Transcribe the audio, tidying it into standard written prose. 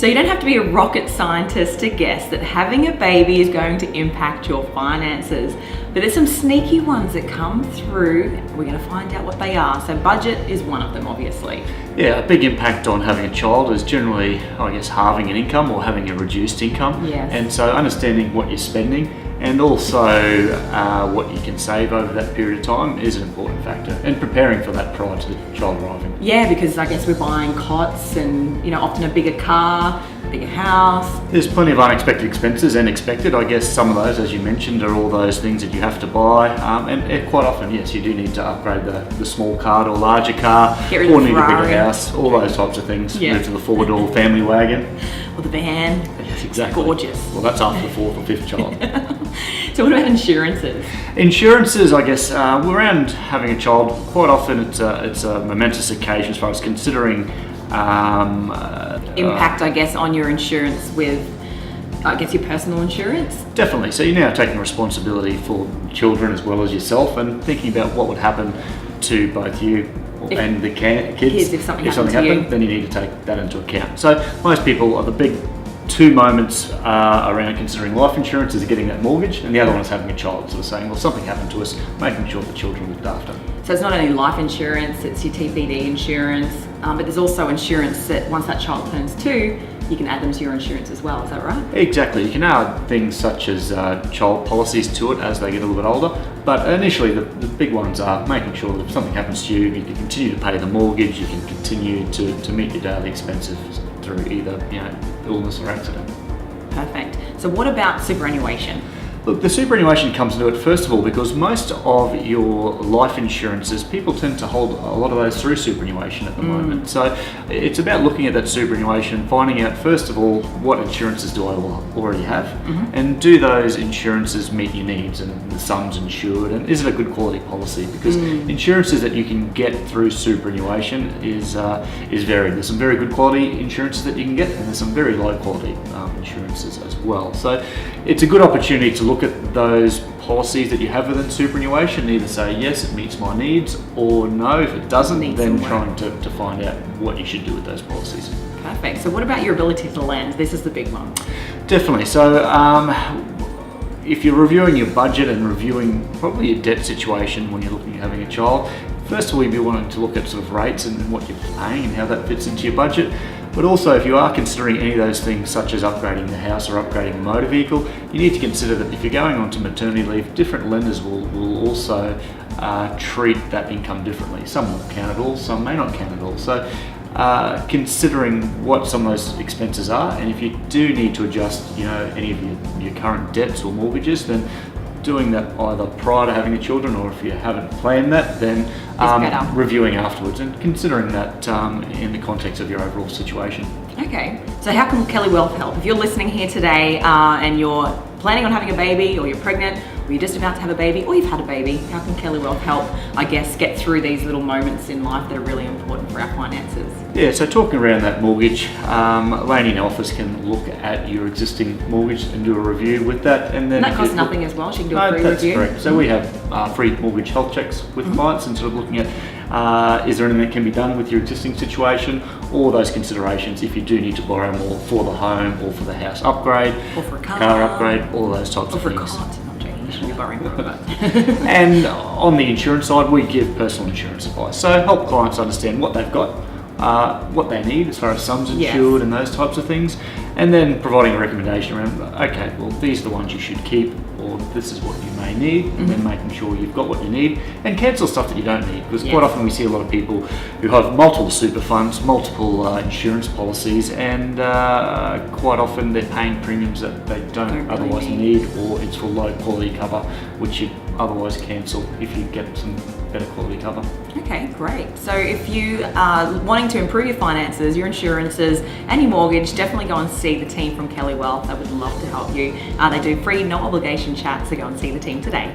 So you don't have to be a rocket scientist to guess that having a baby is going to impact your finances. But there's some sneaky ones that come through. We're going to find out what they are. So budget is one of them, obviously. Yeah, a big impact on having a child is generally, I guess, halving an income or having a reduced income. Yes. And so understanding what you're spending and also what you can save over that period of time is an important factor, and preparing for that prior to the child arriving. Yeah, because I guess we're buying cots and, often a bigger car, bigger house. There's plenty of unexpected expenses and expected. I guess some of those, as you mentioned, are all those things that you have to buy. And quite often, yes, you do need to upgrade the small car to a larger car, or need a bigger house, all those types of things. Yeah. Move to the four-door family wagon. Or the van. Yes, exactly. Gorgeous. Well, that's after the fourth or fifth child. So what about insurances? Insurances, I guess, around having a child, quite often it's a momentous occasion as far as considering Impact, I guess, on your insurance with, I guess, your personal insurance? Definitely. So you're now taking responsibility for children as well as yourself, and thinking about what would happen to both you and the kids. If something happened, happened, then you need to take that into account. So most people are the big two moments around considering life insurance is getting that mortgage, and the other one is having a child. Sort of saying, well, something happened to us, making sure the children are looked after. So it's not only life insurance, it's your TPD insurance, but there's also insurance that once that child turns 2, you can add them to your insurance as well. Is that right? Exactly. You can add things such as child policies to it as they get a little bit older. But initially, the big ones are making sure that if something happens to you, you can continue to pay the mortgage, you can continue to meet your daily expenses through either illness or accident. Perfect. So what about superannuation? Look, the superannuation comes into it first of all because most of your life insurances, people tend to hold a lot of those through superannuation at the moment. So it's about looking at that superannuation, finding out first of all what insurances do I already have, and do those insurances meet your needs and the sums insured, and is it a good quality policy? Because insurances that you can get through superannuation is varied. There's some very good quality insurances that you can get, and there's some very low quality insurances as well. So it's a good opportunity to look at those policies that you have within superannuation, either say yes, it meets my needs, or no, if it doesn't, then trying to find out what you should do with those policies. Perfect. So what about your ability to lend? This is the big one. Definitely. So if you're reviewing your budget and reviewing probably your debt situation when you're looking at having a child, first of all, you'd be wanting to look at sort of rates and what you're paying and how that fits into your budget. But also, if you are considering any of those things, such as upgrading the house or upgrading a motor vehicle, you need to consider that if you're going on to maternity leave, different lenders will also treat that income differently. Some will count it all, some may not count it all. So considering what some of those expenses are, and if you do need to adjust any of your current debts or mortgages, then doing that either prior to having the children, or if you haven't planned that, then reviewing afterwards and considering that in the context of your overall situation. Okay, so how can Kelly Wealth help? If you're listening here today and you're planning on having a baby, or you're pregnant, or you're just about to have a baby, or you've had a baby, how can Kelly Wealth help, I guess, get through these little moments in life that are really important for our finances? Yeah, so talking around that mortgage, Lainey in our office can look at your existing mortgage and do a review with that. And then that costs nothing as well, she can do a free review. That's correct. So we have free mortgage health checks with clients, and sort of looking at is there anything that can be done with your existing situation, or those considerations if you do need to borrow more for the home or for the house upgrade, or for a car upgrade, all those types of things. Or for a cot. I'm joking, you shouldn't be borrowing for it. And on the insurance side, we give personal insurance advice. So help clients understand what they've got, what they need as far as sums insured and those types of things, and then providing a recommendation around, okay, well, these are the ones you should keep, or this is what you may need, and then making sure you've got what you need, and cancel stuff that you don't need, because quite often we see a lot of people who have multiple super funds, multiple insurance policies, and quite often they're paying premiums that they don't otherwise need, or it's for low quality cover, which you'd otherwise cancel if you get some better quality cover. Okay, great. So if you are wanting to improve your finances, your insurances, and your mortgage, definitely go and see the team from Kelly Wealth. They would love to help you. They do free, no obligation chats, so go and see the team today.